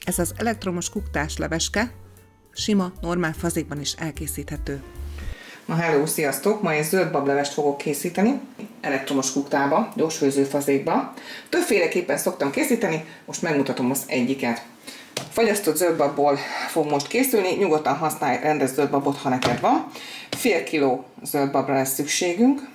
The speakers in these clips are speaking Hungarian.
Ez az elektromos kuktás leveske sima, normál fazékban is elkészíthető. Na hello, sziasztok! Ma egy zöld bablevest fogok készíteni, elektromos kuktába, gyorsfőző fazékba. Többféleképpen szoktam készíteni, most megmutatom az egyiket. Fagyasztott zöldbabból fog most készülni, nyugodtan használj rendes zöldbabot, ha neked van. Fél kiló zöldbabra lesz szükségünk,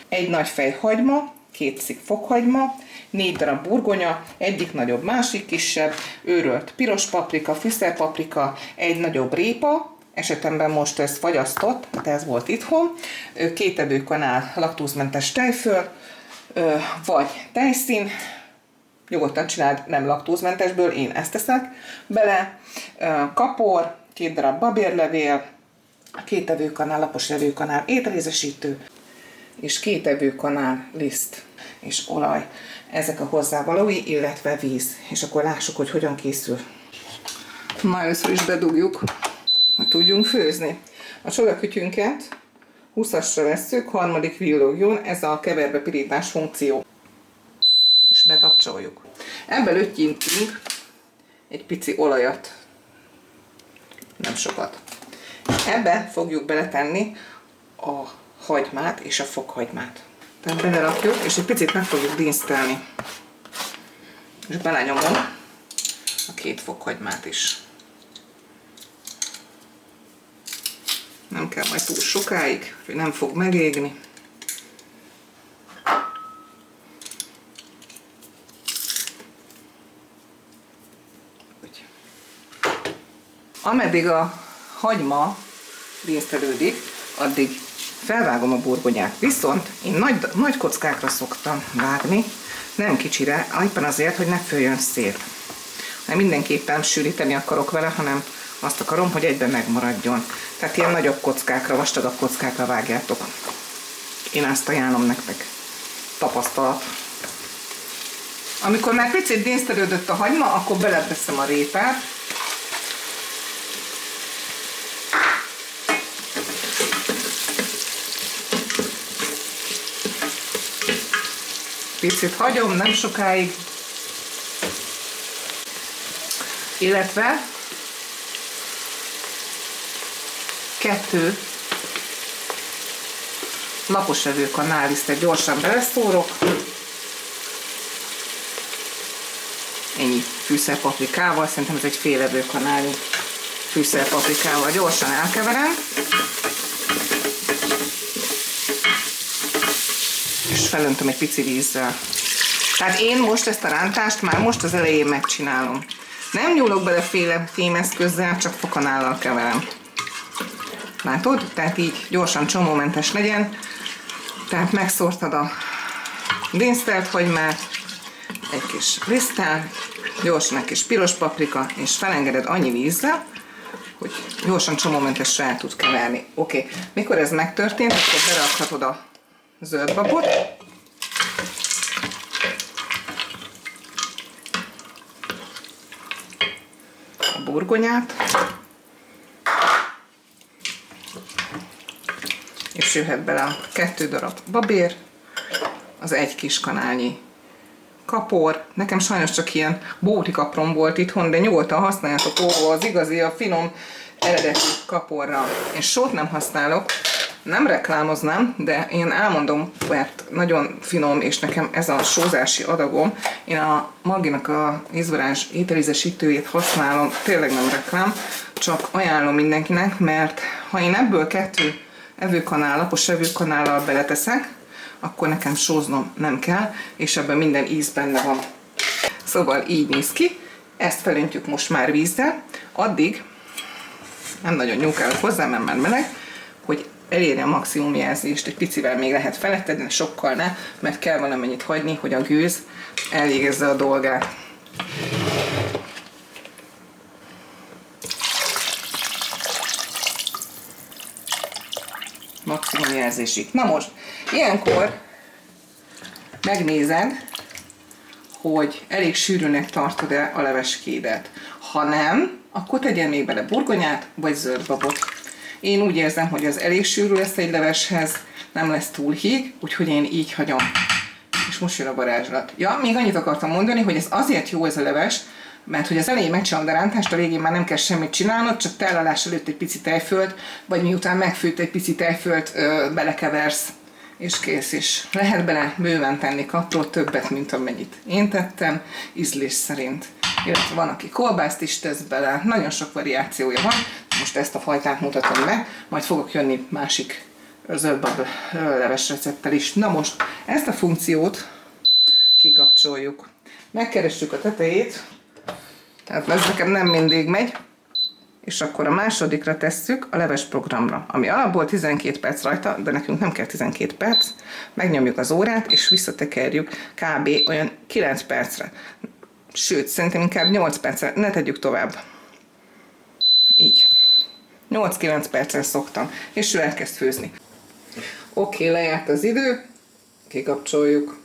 egy nagy fej hagyma, 2 szik fokhagyma, 4 darab burgonya, egyik nagyobb, másik kisebb, őrölt piros paprika, fűszerpaprika, egy nagyobb répa, esetemben most ez fagyasztott, hát ez volt itthon, 2 evőkanál laktózmentes tejföl, vagy tejszín, nyugodtan csináld nem laktózmentesből, én ezt teszek bele, kapor, 2 darab babérlevél, 2 evőkanál, lapos evőkanál ételízesítő, és 2 evőkanál liszt és olaj. Ezek a hozzávalói, illetve víz. És akkor lássuk, hogy hogyan készül. Na, először is bedugjuk, hogy tudjunk főzni. A csodakütyünket 20-asra vesszük, harmadik villogjon, ez a keverbe pirítás funkció. És bekapcsoljuk. Ebben öttyintünk egy pici olajat. Nem sokat. Ebbe fogjuk beletenni a hagymát és a fokhagymát. Tehát belerakjuk, és egy picit meg fogjuk dinsztelni. És belenyomom a 2 fokhagymát is. Nem kell majd túl sokáig, hogy nem fog megégni. Ameddig a hagyma dinsztelődik, addig felvágom a burgonyát. Viszont én nagy kockákra szoktam vágni, nem kicsire, éppen azért, hogy ne főjön szét. Nem mindenképpen sűríteni akarok vele, hanem azt akarom, hogy egyben megmaradjon. Tehát ilyen nagyobb kockákra, vastagabb kockákra vágjátok. Én ezt ajánlom nektek. Tapasztalat. Amikor már picit dinsztelődött a hagyma, akkor beleteszem a répát. Picit hagyom, nem sokáig. Illetve 2 lapos evőkanállisztet gyorsan beleszórok. Ennyi fűszerpaprikával, szerintem ez egy fél evőkanálnyi fűszerpaprikával gyorsan elkeverem. És felöntöm egy pici vízzel. Tehát én most ezt a rántást már most az elején megcsinálom. Nem nyúlok bele fémeszközzel, csak fokanállal keverem. Látod? Tehát így gyorsan csomómentes legyen. Tehát megszórtad a dinsztelt hagymát, egy kis liszttel, gyorsan egy kis piros paprika, és felengeded annyi vízzel, hogy gyorsan csomómentesre el tud keverni. Oké. Mikor ez megtörtént, akkor berakhatod a zöldbabot, a burgonyát, és jöhet bele a 2 darab babér, az 1 kis kanálnyi kapor. Nekem sajnos csak ilyen bóti kaprom volt itthon, de nyugodtan használjátok az igazi, a finom eredeti kaporra. Én sót nem használok, nem reklámoznám, de én elmondom, mert nagyon finom, és nekem ez a sózási adagom. Én a Magginak a ízvarázs ételízesítőjét használom, tényleg nem reklám, csak ajánlom mindenkinek, mert ha én ebből 2 evőkanál, lapos evőkanállal beleteszek, akkor nekem sóznom nem kell, és ebben minden íz benne van. Szóval így néz ki, ezt felöntjük most már vízzel, addig nem nagyon nyúkálok hozzá, mert már meleg, hogy elérje a maximum jelzést, egy picivel még lehet feletted, de sokkal ne, mert kell valamennyit hagyni, hogy a gőz elvégezze a dolgát. Maximum jelzésig. Na most, ilyenkor megnézed, hogy elég sűrűnek tartod-e a leveskédet. Ha nem, akkor tegyél még bele burgonyát, vagy zöldbabot. Én úgy érzem, hogy az elég sűrű lesz egy leveshez, nem lesz túl híg, úgyhogy én így hagyom. És most jön a varázslat. Ja, még annyit akartam mondani, hogy ez azért jó ez a leves, mert hogy az elején megcsinálod a rántást, a végén már nem kell semmit csinálnod, csak tellalás előtt egy pici tejfölt, vagy miután megfőtt egy pici tejfölt, belekeversz, és kész is. Lehet bele bőven tenni kapról többet, mint amennyit én tettem, ízlés szerint. Illetve van, aki kolbászt is tesz bele, nagyon sok variációja van. Most ezt a fajtát mutatom meg, majd fogok jönni másik zöldbab leves recepttel is. Na most ezt a funkciót kikapcsoljuk. Megkeressük a tetejét, tehát ez nekem nem mindig megy, és akkor a másodikra tesszük a leves programra, ami alapból 12 perc rajta, de nekünk nem kell 12 perc. Megnyomjuk az órát, és visszatekerjük kb. Olyan 9 percre. Sőt, szerintem inkább 8 percre, ne tegyük tovább. Így. 8-9 percre szoktam, és ő elkezd főzni. Oké, lejárt az idő, kikapcsoljuk.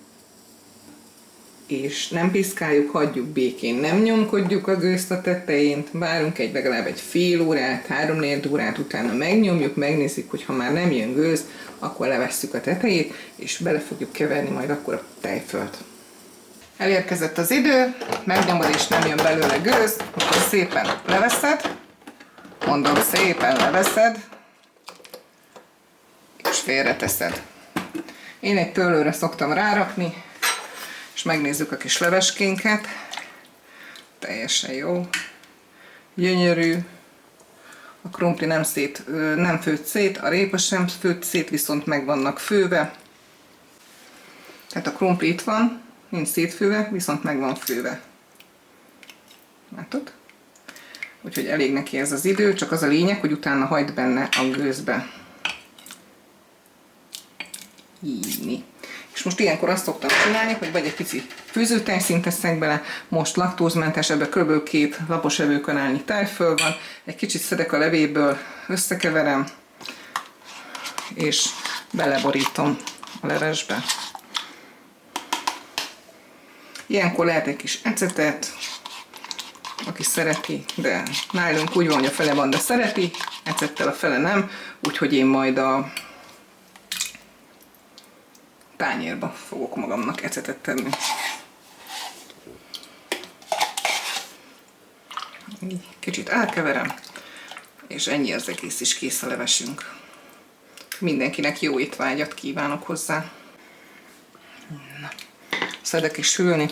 És nem piszkáljuk, hagyjuk békén, nem nyomkodjuk a gőzt a tetején, várunk legalább egy fél órát, 3-4 órát, utána megnyomjuk, megnézzük, hogy ha már nem jön gőz, akkor levesszük a tetejét, és bele fogjuk keverni majd akkor a tejfölt. Elérkezett az idő, megnyomod és nem jön belőle gőz, akkor szépen leveszed, mondom, szépen leveszed, és félreteszed. Én egy pöllőre szoktam rárakni, és megnézzük a kis leveskénket. Teljesen jó. Gyönyörű. A krumpli nem főtt szét, a répa sem főtt szét, viszont meg vannak főve. Tehát a krumpli itt van, nincs szétfőve, viszont meg van főve. Látod? Úgyhogy elég neki ez az idő, csak az a lényeg, hogy utána hagyd benne a gőzbe. Így. És most ilyenkor azt szoktam csinálni, hogy vagy egy pici főzőtejszínt teszek bele, most laktózmentes, ebben kb. 2 lapos evőkanálnyi tejföl van, egy kicsit szedek a levéből, összekeverem, és beleborítom a levesbe. Ilyenkor lehet egy kis ecetet, aki szereti, de nálunk úgy van, hogy a fele van, de szereti, ecettel a fele nem, úgyhogy én majd a tányérba fogok magamnak ecetet tenni. Kicsit átkeverem, és ennyi, az egész is kész a levesünk. Mindenkinek jó étvágyat kívánok hozzá. Na, szedek is sülni.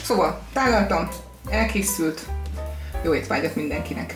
Szóval tálaltam, elkészült, jó étvágyat mindenkinek!